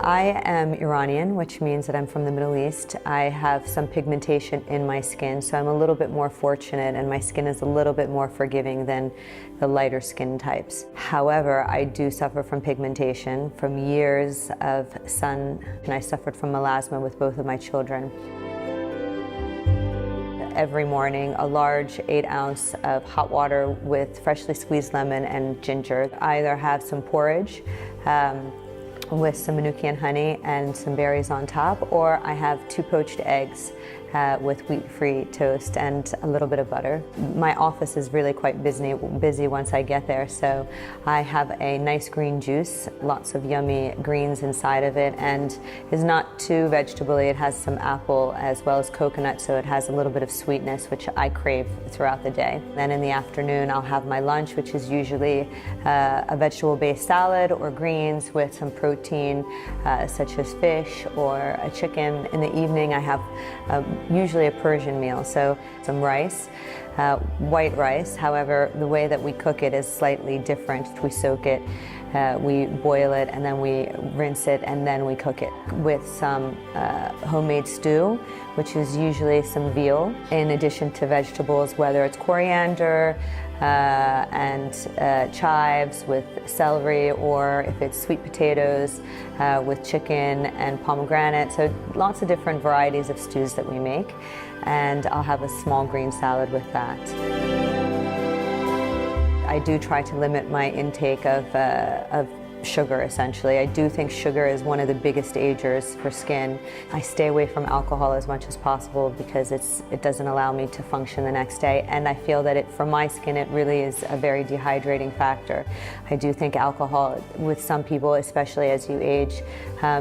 I am Iranian, which means that I'm from the Middle East. I have some pigmentation in my skin, so I'm a little bit more fortunate, and my skin is a little bit more forgiving than the lighter skin types. However, I do suffer from pigmentation from years of sun, and I suffered from melasma with both of my children. Every morning, a large 8-ounce of hot water with freshly squeezed lemon and ginger. I either have some porridge with some Manuka and honey and some berries on top, or I have 2 poached eggs with wheat-free toast and a little bit of butter. My office is really quite busy once I get there, so I have a nice green juice, lots of yummy greens inside of it, and is not too vegetable-y. It has some apple as well as coconut, so it has a little bit of sweetness, which I crave throughout the day. Then in the afternoon, I'll have my lunch, which is usually a vegetable-based salad or greens with some protein, such as fish or a chicken. In the evening, I have usually a Persian meal, so some rice, white rice. However, the way that we cook it is slightly different. We soak it, we boil it, and then we rinse it, and then we cook it with some homemade stew, which is usually some veal, in addition to vegetables, whether it's coriander and chives with celery, or if it's sweet potatoes with chicken and pomegranate. So lots of different varieties of stews that we make, and I'll have a small green salad with that. I do try to limit my intake of sugar, essentially. I do think sugar is one of the biggest agers for skin. I stay away from alcohol as much as possible because it doesn't allow me to function the next day, and I feel that for my skin, it really is a very dehydrating factor. I do think alcohol, with some people, especially as you age,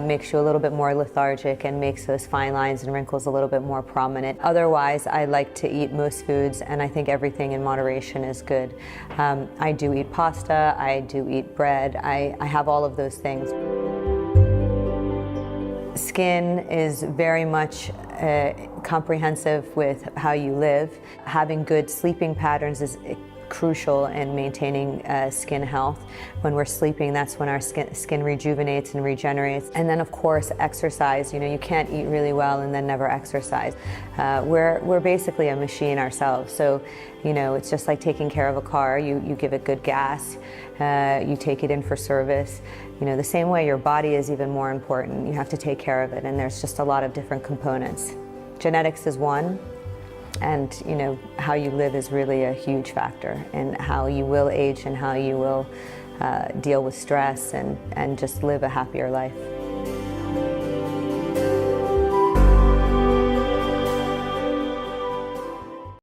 makes you a little bit more lethargic and makes those fine lines and wrinkles a little bit more prominent. Otherwise, I like to eat most foods, and I think everything in moderation is good. I do eat pasta, I do eat bread, I have all of those things. Skin is very much comprehensive with how you live. Having good sleeping patterns is crucial in maintaining skin health. When we're sleeping, that's when our skin rejuvenates and regenerates. And then, of course, exercise. You know, you can't eat really well and then never exercise. We're basically a machine ourselves. So, you know, it's just like taking care of a car. You give it good gas, you take it in for service. You know, the same way your body is even more important. You have to take care of it, and there's just a lot of different components. Genetics is one. And, you know, how you live is really a huge factor in how you will age and how you will deal with stress and just live a happier life.